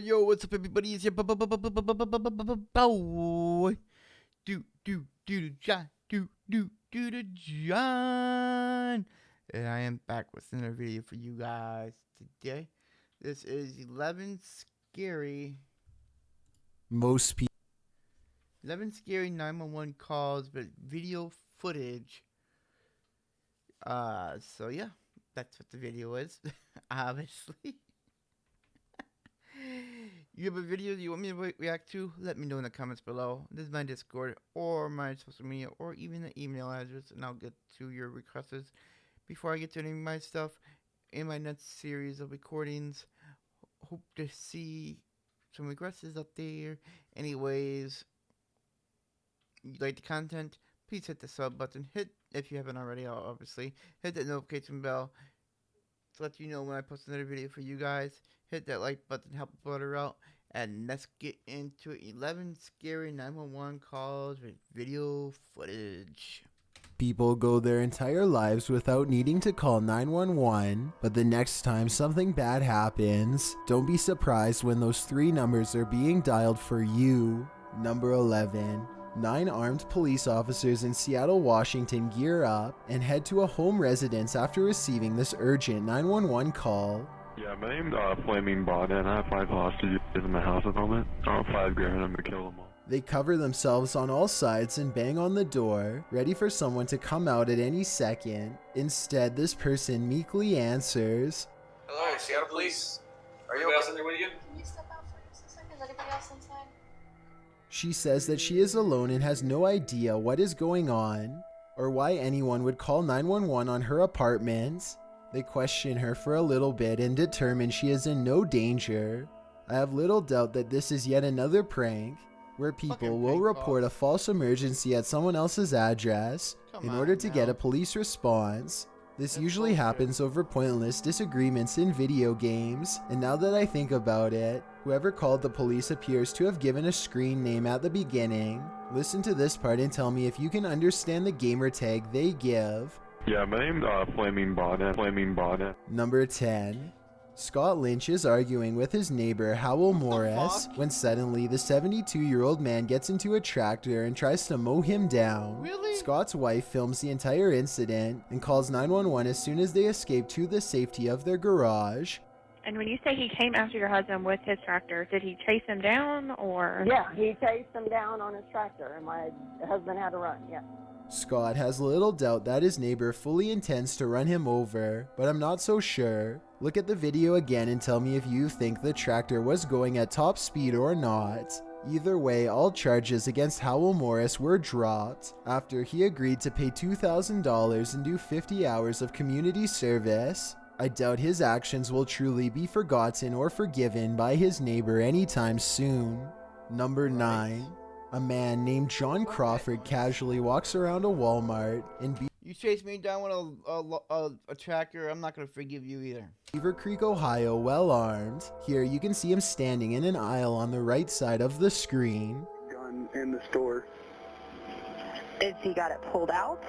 yo, what's up, everybody? It's your boy. John. And I am back with another video for you guys today. This is 11 scary. Most people. 11 scary 911 calls, but video footage. So yeah, that's what the video is, obviously. You have a video you want me to react to? Let me know in the comments below. This is my Discord or my social media or even the email address, and I'll get to your requests before I get to any of my stuff in my next series of recordings. Hope to see some requests up there. Anyways, you like the content, please hit the sub button. Hit, if you haven't already, obviously, hit that notification bell to let you know when I post another video for you guys. Hit that like button, help a brother out, and let's get into 11 scary 911 calls with video footage. People go their entire lives without needing to call 911, but the next time something bad happens, don't be surprised when those three numbers are being dialed for you. Number 11. 9 armed police officers in Seattle, Washington gear up and head to a home residence after receiving this urgent 911 call. Yeah, my name's Flaming Bonnet, and I have 5 hostages in my house at the moment. I want 5 grand, I'm gonna kill them all. They cover themselves on all sides and bang on the door, ready for someone to come out at any second. Instead, this person meekly answers, Hello, Seattle Police. Are you else in there with you? Can you step out for just a second? Is anybody else inside? She says that she is alone and has no idea what is going on, or why anyone would call 911 on her apartment. They question her for a little bit and determine she is in no danger. I have little doubt that this is yet another prank, where people will report a false emergency at someone else's address in order to get a police response. This usually happens over pointless disagreements in video games, and now that I think about it, whoever called the police appears to have given a screen name at the beginning. Listen to this part and tell me if you can understand the gamer tag they give. Yeah, my name's Flaming Bonnet, Flaming Bonnet. Number 10. Scott Lynch is arguing with his neighbor Howell Morris when suddenly the 72-year-old man gets into a tractor and tries to mow him down. Really? Scott's wife films the entire incident and calls 911 as soon as they escape to the safety of their garage. And when you say he came after your husband with his tractor, did he chase him down or? Yeah, he chased him down on his tractor, and my husband had to run, yeah. Scott has little doubt that his neighbor fully intends to run him over, but I'm not so sure. Look at the video again and tell me if you think the tractor was going at top speed or not. Either way, all charges against Howell Morris were dropped after he agreed to pay $2,000 and do 50 hours of community service. I doubt his actions will truly be forgotten or forgiven by his neighbor anytime soon. Number 9. A man named John Crawford casually walks around a Walmart in You chased me down with a tractor, I'm not gonna forgive you either. Beaver Creek, Ohio, well armed. Here you can see him standing in an aisle on the right side of the screen. Gun in the store. Is he got it pulled out?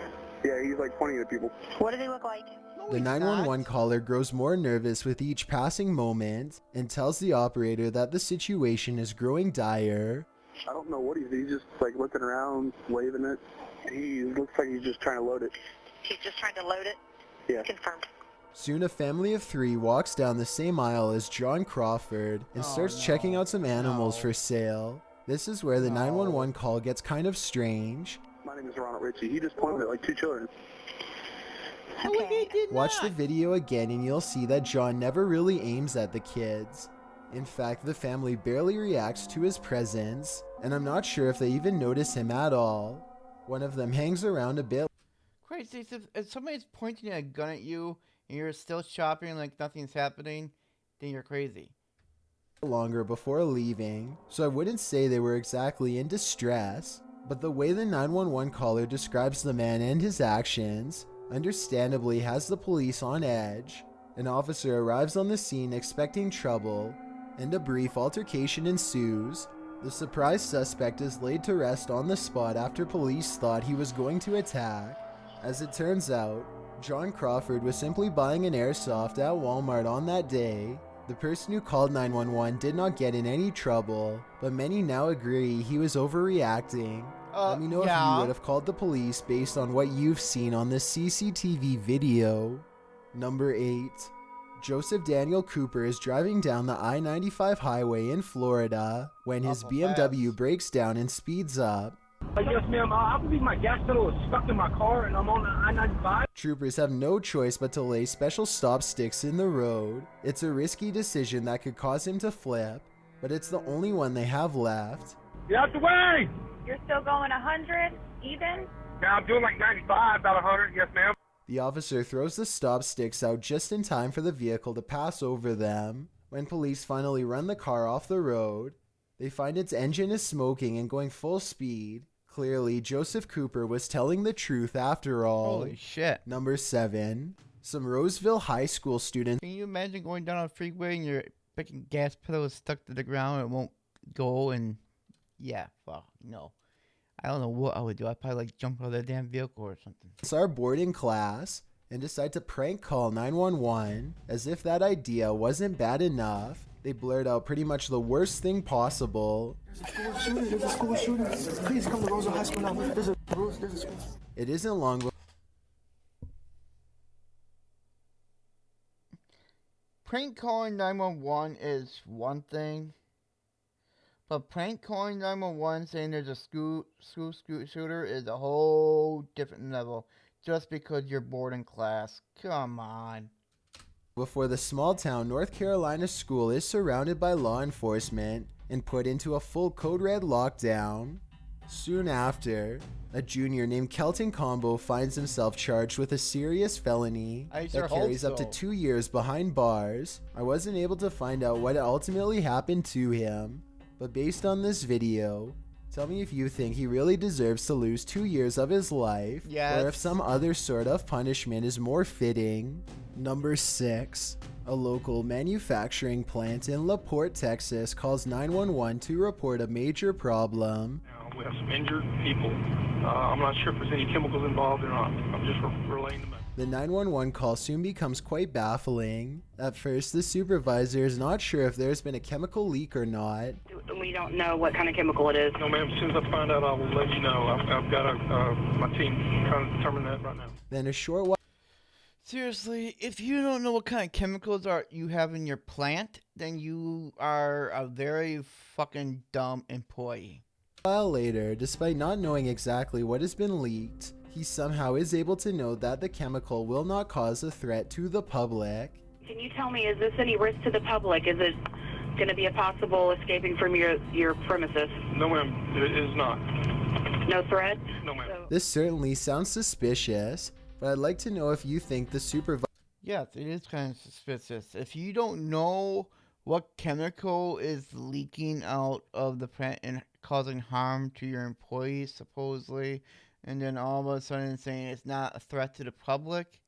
Yeah, he's like pointing at people. What does he look like? The 911 caller grows more nervous with each passing moment and tells the operator that the situation is growing dire. I don't know what he's just like looking around, waving it. He looks like he's just trying to load it. He's just trying to load it? Yeah. Confirmed. Soon a family of 3 walks down the same aisle as John Crawford and starts checking out some animals for sale. This is where the 911 call gets kind of strange. My name is Ronald Ritchie. He just pointed at like 2 children. Okay. Watch the video again and you'll see that John never really aims at the kids. In fact, the family barely reacts to his presence, and I'm not sure if they even notice him at all. One of them hangs around a bit. Crazy, if somebody's pointing a gun at you and you're still shopping like nothing's happening, then you're crazy. Longer before leaving, so I wouldn't say they were exactly in distress, but the way the 911 caller describes the man and his actions understandably has the police on edge. An officer arrives on the scene expecting trouble, and a brief altercation ensues. The surprised suspect is laid to rest on the spot after police thought he was going to attack. As it turns out, John Crawford was simply buying an airsoft at Walmart on that day. The person who called 911 did not get in any trouble, but many now agree he was overreacting. Let me know if you would have called the police based on what you've seen on this CCTV video. Number 8. Joseph Daniel Cooper is driving down the I-95 highway in Florida when his BMW breaks down and speeds up. Yes, ma'am. I believe my gas pedal is stuck in my car and I'm on the I-95. Troopers have no choice but to lay special stop sticks in the road. It's a risky decision that could cause him to flip, but it's the only one they have left. Get out the way! You're still going 100 even? Yeah, I'm doing like 95, about 100. Yes, ma'am. The officer throws the stop sticks out just in time for the vehicle to pass over them. When police finally run the car off the road, they find its engine is smoking and going full speed. Clearly, Joseph Cooper was telling the truth after all. Holy shit. Number 7. Some Roseville High School students. Can you imagine going down a freeway and your freaking gas pedal is stuck to the ground and it won't go? And yeah, fuck, no. I don't know what I would do. I'd probably like jump out of the damn vehicle or something. Are bored in class and decide to prank call 911. As if that idea wasn't bad enough, they blurt out pretty much the worst thing possible. There's a school shooting. Please come to Roseville High School now. There's a school. It isn't long before Prank calling 911 is one thing, but prank calling 911 saying there's a school shooter is a whole different level just because you're bored in class. Come on. Before the small town North Carolina school is surrounded by law enforcement and put into a full code red lockdown. Soon after, a junior named Kelton Combo finds himself charged with a serious felony that carries up to 2 years behind bars. I wasn't able to find out what ultimately happened to him, but based on this video, tell me if you think he really deserves to lose 2 years of his life, or if some other sort of punishment is more fitting. Number 6. A local manufacturing plant in La Porte, Texas calls 911 to report a major problem. We have some injured people. I'm not sure if there's any chemicals involved or not. I'm just relaying them. The 911 call soon becomes quite baffling. At first, the supervisor is not sure if there's been a chemical leak or not. We don't know what kind of chemical it is. No, ma'am. As soon as I find out, I will let you know. I've got my team trying to determine that right now. Then a short while. Seriously, if you don't know what kind of chemicals you have in your plant, then you are a very fucking dumb employee. A while later, despite not knowing exactly what has been leaked, he somehow is able to know that the chemical will not cause a threat to the public. Can you tell me, is this any risk to the public? Is it going to be a possible escaping from your premises? No, ma'am. It is not. No threat? No, ma'am. This certainly sounds suspicious, but I'd like to know if you think the supervisor... Yes, it is kind of suspicious. If you don't know what chemical is leaking out of the plant and causing harm to your employees, supposedly, and then all of a sudden saying it's not a threat to the public.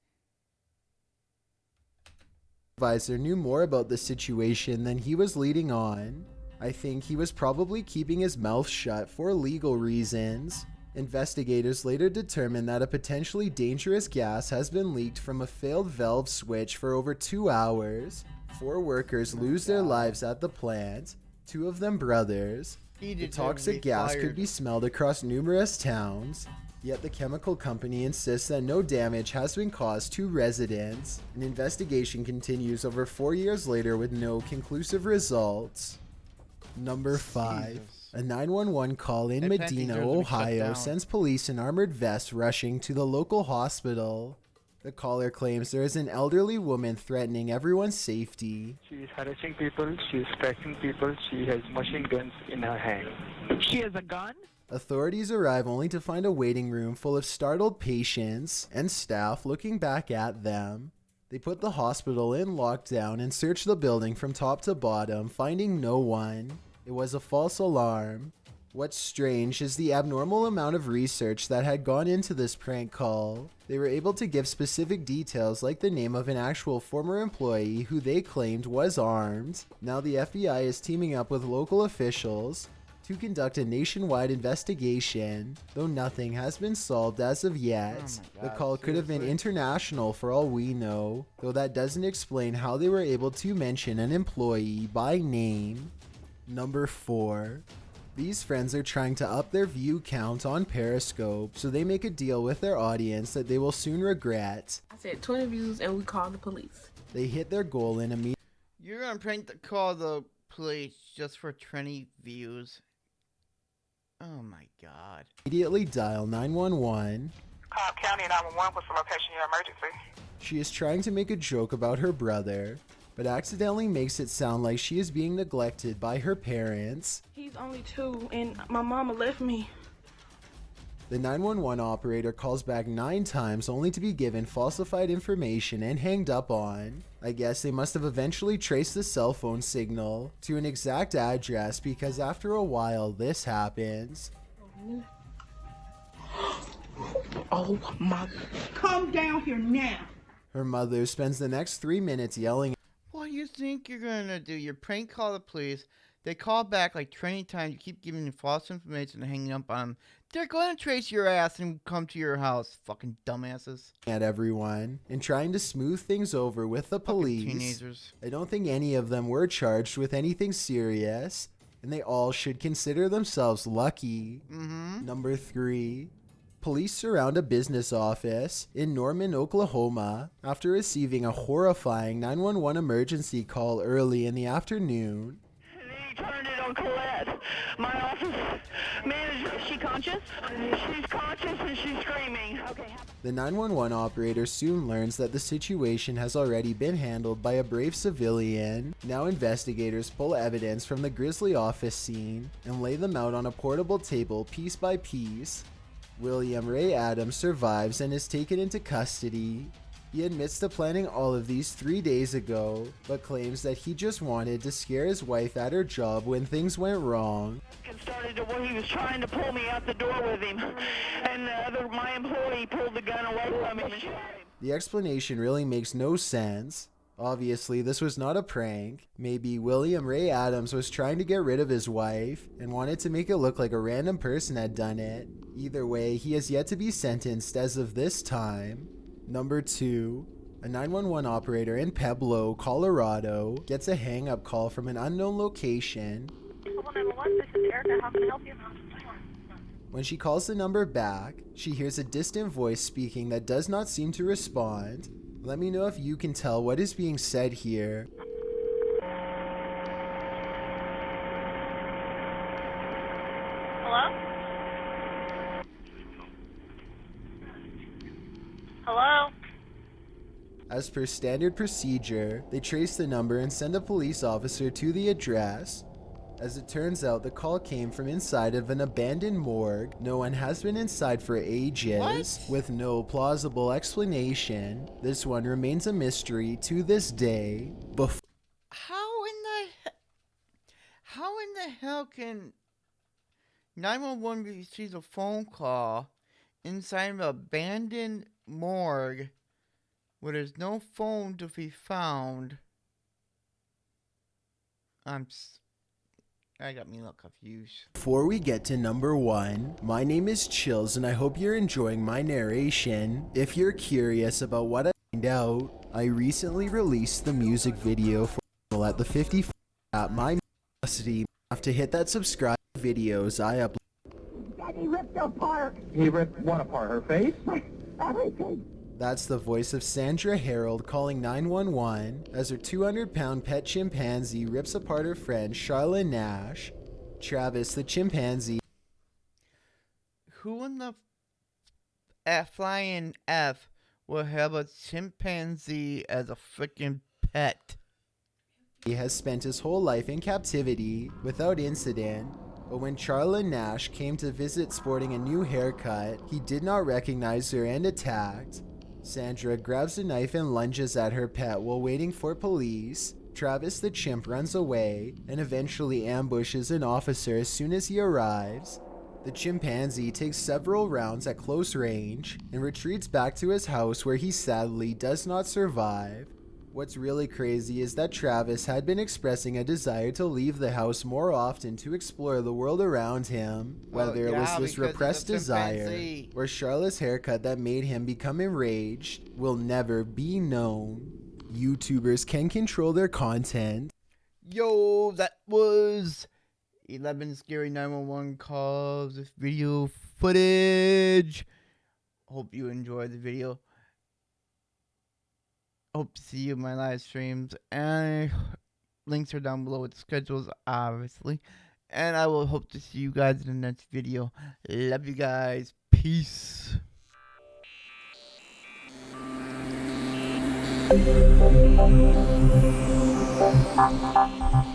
Supervisor knew more about the situation than he was leading on. I think he was probably keeping his mouth shut for legal reasons. Investigators later determined that a potentially dangerous gas has been leaked from a failed valve switch for over 2 hours. 4 workers lose their lives at the plant, 2 of them brothers. The toxic gas could be smelled across numerous towns, yet the chemical company insists that no damage has been caused to residents. An investigation continues over 4 years later with no conclusive results. Number 5. A 911 call in Medina, Ohio sends police in armored vests rushing to the local hospital. The caller claims there is an elderly woman threatening everyone's safety. She is harassing people, she is striking people, she has machine guns in her hand. She has a gun? Authorities arrive only to find a waiting room full of startled patients and staff looking back at them. They put the hospital in lockdown and search the building from top to bottom, finding no one. It was a false alarm. What's strange is the abnormal amount of research that had gone into this prank call. They were able to give specific details like the name of an actual former employee who they claimed was armed. Now the FBI is teaming up with local officials to conduct a nationwide investigation, though nothing has been solved as of yet. Oh my The God, call could have been seriously? international for all we know, though that doesn't explain how they were able to mention an employee by name. Number 4. These friends are trying to up their view count on Periscope, so they make a deal with their audience that they will soon regret. I said 20 views and we called the police. They hit their goal in a You're gonna prank to call the police just for 20 views. Oh my God. immediately dial 911. Cobb County 911, what's the location of your emergency? She is trying to make a joke about her brother, but accidentally makes it sound like she is being neglected by her parents. He's only 2 and my mama left me. The 911 operator calls back 9 times only to be given falsified information and hanged up on. I guess they must have eventually traced the cell phone signal to an exact address because after a while this happens. Oh my. Come down here now. Her mother spends the next 3 minutes yelling. What do you think you're gonna do? You prank call the police. They call back like 20 times. You keep giving them false information and hanging up on them. They're going to trace your ass and come to your house. Fucking dumbasses. At everyone and trying to smooth things over with the police. Teenagers. I don't think any of them were charged with anything serious, and they all should consider themselves lucky. Number 3. Police surround a business office in Norman, Oklahoma after receiving a horrifying 911 emergency call early in the afternoon. He turned it on Colette, my office manager. Is she conscious? She's conscious and she's screaming. Okay. The 911 operator soon learns that the situation has already been handled by a brave civilian. Now investigators pull evidence from the grisly office scene and lay them out on a portable table piece by piece. William Ray Adams survives and is taken into custody. He admits to planning all of these 3 days ago, but claims that he just wanted to scare his wife at her job when things went wrong. It started to where he was trying to pull me out the door with him, and my employee pulled the gun away from him and shot him. The explanation really makes no sense. Obviously, this was not a prank. Maybe William Ray Adams was trying to get rid of his wife and wanted to make it look like a random person had done it. Either way, he has yet to be sentenced as of this time. Number 2. A 911 operator in Pueblo, Colorado gets a hang-up call from an unknown location. 911, this is Erica. How can I help you? When she calls the number back, she hears a distant voice speaking that does not seem to respond. Let me know if you can tell what is being said here. Hello? Hello? As per standard procedure, they trace the number and send a police officer to the address. As it turns out, the call came from inside of an abandoned morgue. No one has been inside for ages, with no plausible explanation. This one remains a mystery to this day. How in the hell can 911 receive a phone call inside of an abandoned morgue where there's no phone to be found? I got me a little confused. Before we get to number 1, my name is Chills and I hope you're enjoying my narration. If you're curious about what I find out, I recently released the music video for at the 50 at my custody. Have to hit that subscribe videos I upload. He ripped apart. He ripped what apart? Her face? Everything. That's the voice of Sandra Harold calling 911 as her 200-pound pet chimpanzee rips apart her friend Charlotte Nash. Travis the chimpanzee. Who in the flying F will have a chimpanzee as a freaking pet? He has spent his whole life in captivity without incident, but when Charlotte Nash came to visit sporting a new haircut, he did not recognize her and attacked. Sandra grabs a knife and lunges at her pet while waiting for police. Travis the chimp runs away and eventually ambushes an officer as soon as he arrives. The chimpanzee takes several rounds at close range and retreats back to his house where he sadly does not survive. What's really crazy is that Travis had been expressing a desire to leave the house more often to explore the world around him. Whether it was this repressed desire or Charlotte's haircut that made him become enraged will never be known. YouTubers can control their content. Yo, that was 11 scary 911 calls with video footage. Hope you enjoyed the video. Hope to see you in my live streams, and links are down below with the schedules, obviously. And I will hope to see you guys in the next video. Love you guys. Peace. Thank you.